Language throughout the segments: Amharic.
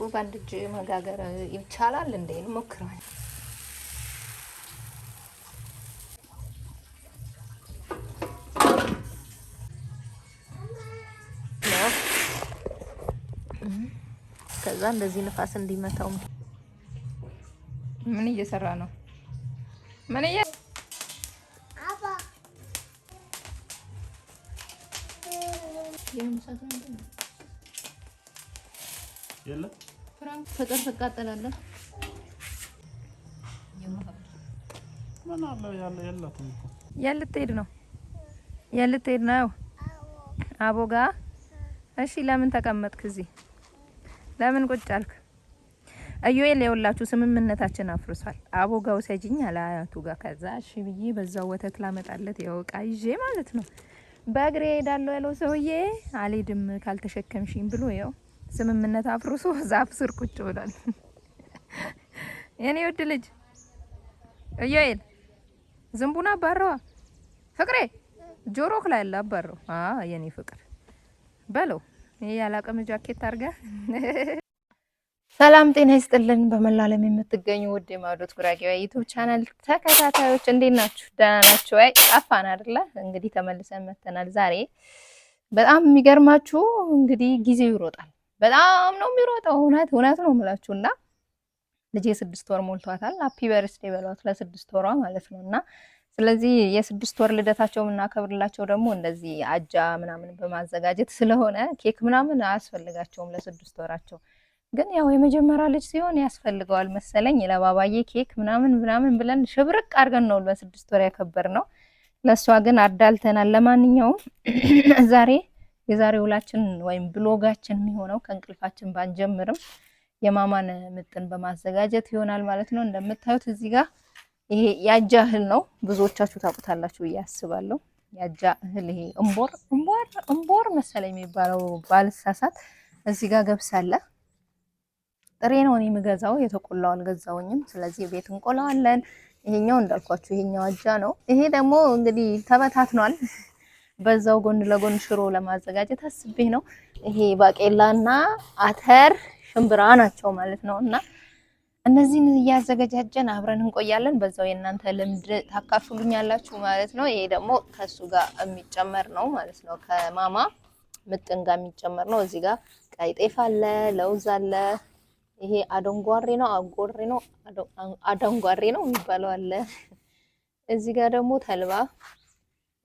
በአንድ እጅ መጋገር ይቻላል እንዴ? ሞክረዋል። ከዛ እንደዚህ ንፋስ እንዲመታው ምን እየሰራ ነው? ምን አባ የለ ፍራንክ ፍቅር ትቃጠላለህ። ምን አለ ያለ የለትም እኮ የልትሄድ ነው የልትሄድ ነው አቦጋ። እሺ ለምን ተቀመጥክ እዚህ? ለምን ቁጭ አልክ? አዩኤል የውላችሁ ስምምነታችን አፍርሷል። አቦጋው ሰጂኝ አለ አያቱ ጋር። ከዛ እሺ ብዬ በዛው ወተት ላመጣለት ያው ዕቃ ይዤ ማለት ነው በእግሬ ሄዳለሁ ያለው ሰውዬ አልሄድም ካልተሸከምሽኝ ብሎ ያው ስምምነት አፍርሶ ዛፍ ስር ቁጭ ብሏል። የኔ ውድ ልጅ አዩኤል ዝንቡና አባረዋ ፍቅሬ ጆሮክ ላይ ያለ አባረው የኔ ፍቅር በለው። ይሄ ያላቀም ጃኬት አርጋ ሰላም ጤና ይስጥልን። በመላው ዓለም የምትገኙ ውድ የማዕዶት ጉራጌዋ ዩቲዩብ ቻናል ተከታታዮች እንዴት ናችሁ? ደህና ናችሁ? አይ ጠፋን አይደለ? እንግዲህ ተመልሰን መተናል። ዛሬ በጣም የሚገርማችሁ እንግዲህ ጊዜው ይሮጣል። በጣም ነው የሚሮጠው። እውነት ነው የምላችሁና ልጄ 6 ወር ሞልቷታል። ሃፒ በርዝዴ በሏት ለ6 ወሯ ማለት ነውና ስለዚህ የ6 ወር ልደታቸው እናከብርላቸው ደግሞ እንደዚህ አጃ ምናምን በማዘጋጀት ስለሆነ ኬክ ምናምን አያስፈልጋቸውም ለ6 ወራቸው። ግን ያው የመጀመሪያ ልጅ ሲሆን ያስፈልገዋል መሰለኝ ለባባዬ ኬክ ምናምን ብለን ሽብርቅ አድርገን ነው ለ6 ወር ያከበርነው። ለሷ ግን አዳልተናል። ለማንኛውም ዛሬ የዛሬ ውላችን ወይም ብሎጋችን የሚሆነው ከእንቅልፋችን ባንጀምርም የማማን ምጥን በማዘጋጀት ይሆናል ማለት ነው። እንደምታዩት እዚህ ጋር ይሄ ያጃ እህል ነው። ብዙዎቻችሁ ታውቁታላችሁ ብዬ አስባለሁ። ያጃ እህል ይሄ እምቦር መሰለኝ የሚባለው ባልሳሳት። እዚህ ጋር ገብስ አለ። ጥሬ ነው እኔ የምገዛው፣ የተቆላው አልገዛውኝም። ስለዚህ ቤት እንቆላዋለን። ይሄኛው እንዳልኳችሁ ይሄኛው አጃ ነው። ይሄ ደግሞ እንግዲህ ተበታትኗል። በዛው ጎን ለጎን ሽሮ ለማዘጋጀት አስቤ ነው። ይሄ ባቄላና አተር ሽምብራ ናቸው ማለት ነውና እነዚህን እያዘጋጃጀን አብረን እንቆያለን። በዛው የእናንተ ልምድ ታካፍሉኛላችሁ ማለት ነው። ይሄ ደግሞ ከሱ ጋር የሚጨመር ነው ማለት ነው። ከማማ ምጥን ጋር የሚጨመር ነው። እዚህ ጋር ቀይ ጤፍ አለ፣ ለውዝ አለ። ይሄ አደንጓሬ ነው የሚባለው አለ። እዚህ ጋር ደግሞ ተልባ፣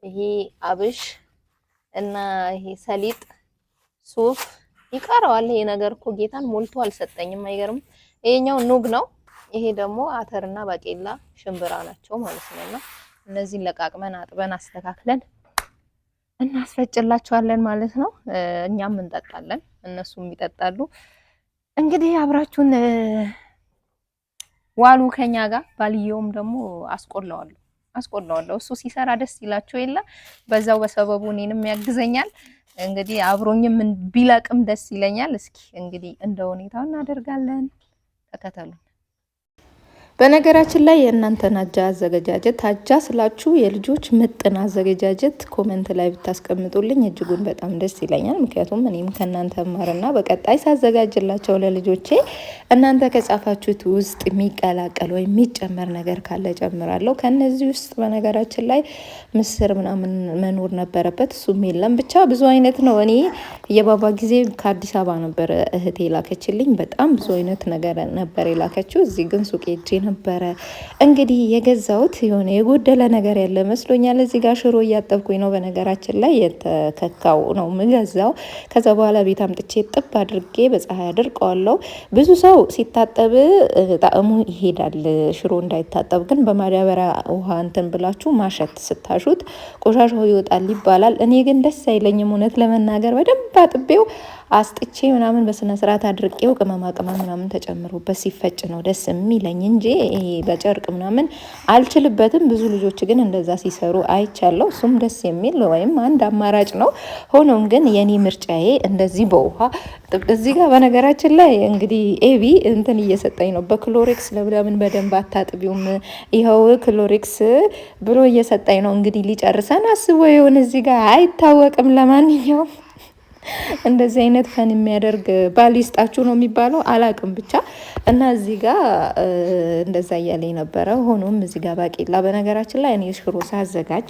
ይሄ አብሽ እና ይሄ ሰሊጥ፣ ሱፍ ይቀረዋል። ይሄ ነገር እኮ ጌታን ሞልቶ አልሰጠኝም። አይገርም? ይሄኛው ኑግ ነው። ይሄ ደግሞ አተርና ባቄላ ሽምብራ ናቸው ማለት ነውና እነዚህን ለቃቅመን አጥበን አስተካክለን እናስፈጭላቸዋለን ማለት ነው። እኛም እንጠጣለን፣ እነሱም ይጠጣሉ። እንግዲህ አብራችሁን ዋሉ ከኛ ጋር። ባልየውም ደግሞ አስቆላዋለሁ። እሱ ሲሰራ ደስ ይላችሁ የለ በዛው በሰበቡ እኔንም ያግዘኛል። እንግዲህ አብሮኝም ቢለቅም ደስ ይለኛል። እስኪ እንግዲህ እንደ ሁኔታው እናደርጋለን። ተከተሉ። በነገራችን ላይ የእናንተን አጃ አዘገጃጀት አጃ ስላችሁ የልጆች ምጥን አዘገጃጀት ኮሜንት ላይ ብታስቀምጡልኝ እጅጉን በጣም ደስ ይለኛል። ምክንያቱም እኔም ከእናንተ ማርና በቀጣይ ሳዘጋጅላቸው ለልጆቼ እናንተ ከጻፋችሁት ውስጥ የሚቀላቀል ወይ የሚጨመር ነገር ካለ ጨምራለሁ። ከነዚህ ውስጥ በነገራችን ላይ ምስር ምናምን መኖር ነበረበት፣ እሱም የለም። ብቻ ብዙ አይነት ነው። እኔ የባባ ጊዜ ከአዲስ አበባ ነበር እህቴ ላከችልኝ። በጣም ብዙ አይነት ነገር ነበር የላከችው። እዚህ ግን ሱቅ ሄጄ ነበረ እንግዲህ የገዛሁት የሆነ የጎደለ ነገር ያለ መስሎኛል። እዚህ ጋር ሽሮ እያጠብኩኝ ነው። በነገራችን ላይ የተከካው ነው የምገዛው። ከዛ በኋላ ቤት አምጥቼ ጥብ አድርጌ በፀሐይ አድርቀዋለሁ። ብዙ ሰው ሲታጠብ ጣዕሙ ይሄዳል ሽሮ እንዳይታጠብ ግን በማዳበሪያ ውሃ እንትን ብላችሁ ማሸት ስታሹት ቆሻሻው ይወጣል ይባላል። እኔ ግን ደስ አይለኝም እውነት ለመናገር። በደንብ አጥቤው አስጥቼ ምናምን በስነ ስርዓት አድርቄው ቅመማ ቅመም ምናምን ተጨምሮበት ሲፈጭ ነው ደስ የሚለኝ እንጂ ይሄ በጨርቅ ምናምን አልችልበትም። ብዙ ልጆች ግን እንደዛ ሲሰሩ አይቻለሁ። እሱም ደስ የሚል ወይም አንድ አማራጭ ነው። ሆኖም ግን የኔ ምርጫዬ እንደዚህ በውሃ እዚህ ጋር በነገራችን ላይ እንግዲህ ኤቢ እንትን እየሰጠኝ ነው። በክሎሬክስ ለምን በደንብ አታጥቢውም? ይኸው ክሎሬክስ ብሎ እየሰጠኝ ነው። እንግዲህ ሊጨርሰን አስቦ ይሁን እዚህ ጋር አይታወቅም። ለማንኛውም እንደዚህ አይነት ፈን የሚያደርግ ባል ይስጣችሁ ነው የሚባለው፣ አላቅም ብቻ። እና እዚህ ጋር እንደዛ እያለ ነበረ። ሆኖም እዚህ ጋር ባቄላ፣ በነገራችን ላይ እኔ ሽሮ ሳዘጋጅ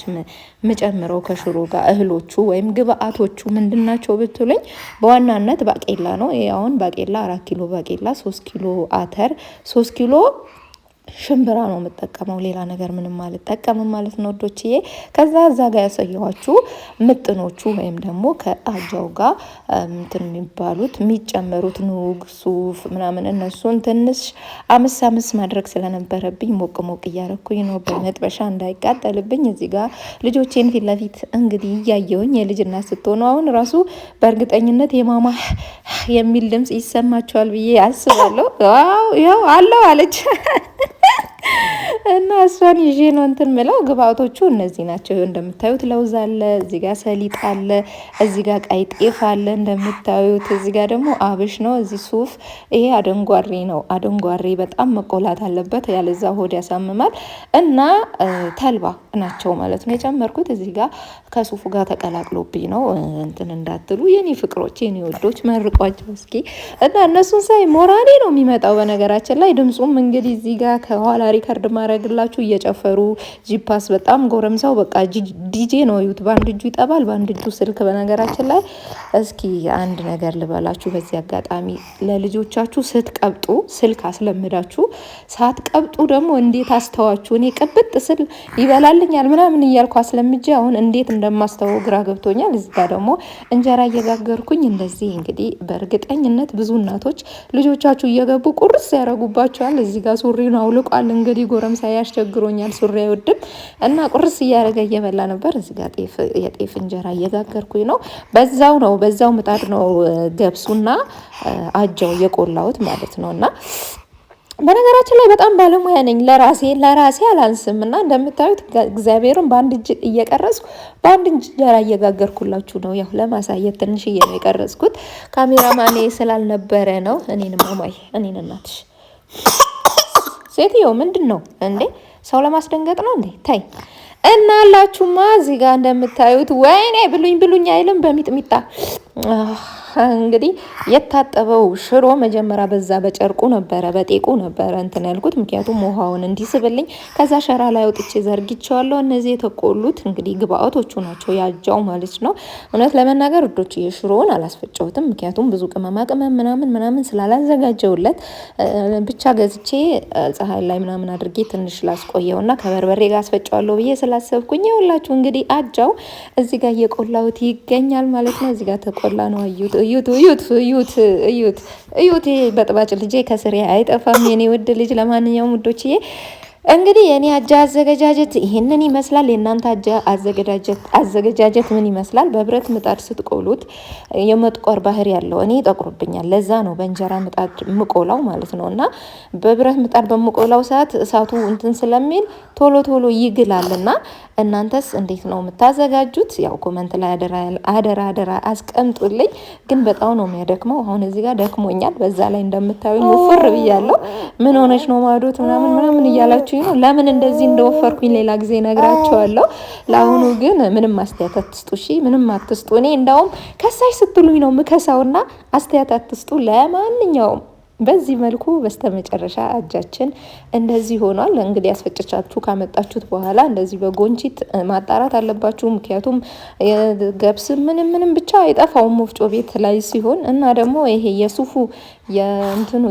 ምጨምረው ከሽሮ ጋር እህሎቹ ወይም ግብአቶቹ ምንድን ናቸው ብትሉኝ በዋናነት ባቄላ ነው። አሁን ባቄላ 4 ኪሎ ባቄላ፣ 3 ኪሎ አተር፣ 3 ኪሎ ሽምብራ ነው የምጠቀመው። ሌላ ነገር ምንም አልጠቀምም ማለት ነው ወዶችዬ። ከዛ እዛ ጋር ያሳየኋችሁ ምጥኖቹ ወይም ደግሞ ከአጃው ጋር እንትን የሚባሉት የሚጨመሩት ኑግ፣ ሱፍ ምናምን እነሱን ትንሽ አምስ ማድረግ ስለነበረብኝ ሞቅ ሞቅ እያረኩኝ ነው በመጥበሻ እንዳይቃጠልብኝ። እዚህ ጋር ልጆቼን ፊት ለፊት እንግዲህ እያየውኝ የልጅና ስትሆኑ አሁን ራሱ በእርግጠኝነት የማማ የሚል ድምጽ ይሰማቸዋል ብዬ አስባለሁ። ያው አለው አለች እና እሷን ይዤ ነው እንትን ምለው። ግብአቶቹ እነዚህ ናቸው እንደምታዩት። ለውዝ አለ፣ እዚህ ጋር ሰሊጥ አለ፣ እዚህ ጋር ቀይ ጤፍ አለ እንደምታዩት። እዚህ ጋር ደግሞ አብሽ ነው፣ እዚህ ሱፍ። ይሄ አደንጓሬ ነው። አደንጓሬ በጣም መቆላት አለበት፣ ያለዛ ሆድ ያሳምማል። እና ተልባ ናቸው ማለት ነው የጨመርኩት። እዚህ ጋር ከሱፉ ጋር ተቀላቅሎብኝ ነው እንትን እንዳትሉ የኔ ፍቅሮች፣ የኔ ወዶች፣ መርቋቸው እስኪ። እና እነሱን ሳይ ሞራሌ ነው የሚመጣው። በነገራችን ላይ ድምፁም እንግዲህ እዚህ ጋር ከኋላ ሪከርድ ማድረግላችሁ እየጨፈሩ ጂፓስ በጣም ጎረምሳው በቃ ዲጄ ነው። ዩት በአንድ እጁ ይጠባል፣ በአንድ እጁ ስልክ። በነገራችን ላይ እስኪ አንድ ነገር ልበላችሁ በዚህ አጋጣሚ፣ ለልጆቻችሁ ስትቀብጡ ስልክ አስለምዳችሁ ሳትቀብጡ ደግሞ እንዴት አስተዋችሁ። እኔ ቅብጥ ስል ይበላልኛል ምናምን እያልኩ አስለምጄ አሁን እንዴት እንደማስተወው ግራ ገብቶኛል። እዚህ ጋር ደግሞ እንጀራ እየጋገርኩኝ እንደዚህ እንግዲህ በእርግጠኝነት ብዙ እናቶች ልጆቻችሁ እየገቡ ቁርስ ያደርጉባቸዋል። እዚህ ጋር ሱሪውን አውልቋል እንግዲህ ጎረምሳ ያስቸግሮኛል፣ ሱሪ አይወድም እና ቁርስ እያደረገ እየበላ ነበር። እዚህ ጋር የጤፍ እንጀራ እየጋገርኩኝ ነው። በዛው ምጣድ ነው ገብሱና አጃው የቆላሁት ማለት ነው። እና በነገራችን ላይ በጣም ባለሙያ ነኝ። ለራሴ አላንስም። እና እንደምታዩት እግዚአብሔርን በአንድ እጅ እየቀረጽኩ በአንድ እጅ እንጀራ እየጋገርኩላችሁ ነው። ያው ለማሳየት ትንሽዬ ነው የቀረጽኩት፣ ካሜራማኔ ስላልነበረ ነው። እኔንም አማይ እኔን እናትሽ ሴትዮ ምንድን ነው እንዴ? ሰው ለማስደንገጥ ነው እንዴ? ታይ እና አላችሁማ እዚህ ጋር እንደምታዩት ወይኔ ብሉኝ አይልም በሚጥሚጣ እንግዲህ የታጠበው ሽሮ መጀመሪያ በዛ በጨርቁ ነበረ በጤቁ ነበረ እንትን ያልኩት፣ ምክንያቱም ውሃውን እንዲስብልኝ። ከዛ ሸራ ላይ አውጥቼ ዘርግቼዋለሁ። እነዚህ የተቆሉት እንግዲህ ግብአቶቹ ናቸው ያጃው ማለት ነው። እውነት ለመናገር ውዶች የሽሮውን አላስፈጨሁትም፣ ምክንያቱም ብዙ ቅመማ ቅመም ምናምን ስላላዘጋጀውለት ብቻ ገዝቼ ፀሐይ ላይ ምናምን አድርጌ ትንሽ ላስቆየውና ከበርበሬ ጋር አስፈጨዋለሁ ብዬ ስላሰብኩኝ ይኸውላችሁ እንግዲህ አጃው እዚህ ጋር እየቆላሁት ይገኛል ማለት ነው። እዚህ ጋር ተቆላ ነው። እዩት በጥባጭ ልጄ ከስሬ አይጠፋም የኔ ውድ ልጅ። ለማንኛውም ውዶችዬ እንግዲህ የኔ አጃ አዘገጃጀት ይሄንን ይመስላል። የእናንተ አጃ አዘገጃጀት ምን ይመስላል? በብረት ምጣድ ስትቆሉት የመጥቆር ባህሪ ያለው፣ እኔ ይጠቁርብኛል። ለዛ ነው በእንጀራ ምጣድ ምቆላው ማለት ነው። እና በብረት ምጣድ በምቆላው ሰዓት እሳቱ እንትን ስለሚል ቶሎ ይግላልና እናንተስ እንዴት ነው የምታዘጋጁት? ያው ኮመንት ላይ አደራ አስቀምጡልኝ። ግን በጣም ነው የሚያደክመው። አሁን እዚህ ጋር ደክሞኛል። በዛ ላይ እንደምታዩኝ ወፍር ብያለሁ። ምን ሆነች ነው ማዶት ምናምን እያላችሁ ነው። ለምን እንደዚህ እንደወፈርኩኝ ሌላ ጊዜ ነግራቸዋለሁ። ለአሁኑ ግን ምንም አስተያየት አትስጡ እሺ፣ ምንም አትስጡ። እኔ እንዳውም ከሳሽ ስትሉኝ ነው ምከሳውና አስተያየት አትስጡ። ለማንኛውም በዚህ መልኩ በስተመጨረሻ አጃችን እንደዚህ ሆኗል። እንግዲህ ያስፈጨቻችሁ ካመጣችሁት በኋላ እንደዚህ በጎንቺት ማጣራት አለባችሁ። ምክንያቱም ገብስ ምንም ብቻ አይጠፋውም ወፍጮ ቤት ላይ ሲሆን። እና ደግሞ ይሄ የሱፉ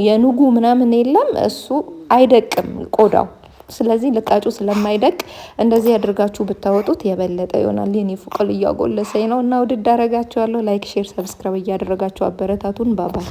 የኑጉ ምናምን የለም እሱ አይደቅም ቆዳው። ስለዚህ ልቃጩ ስለማይደቅ እንደዚህ አድርጋችሁ ብታወጡት የበለጠ ይሆናል። የኔ ፉቅል እያጎለሰኝ ነው እና ውድድ አረጋችኋለሁ። ላይክ፣ ሼር፣ ሰብስክራይብ እያደረጋችሁ አበረታቱን። ባባይ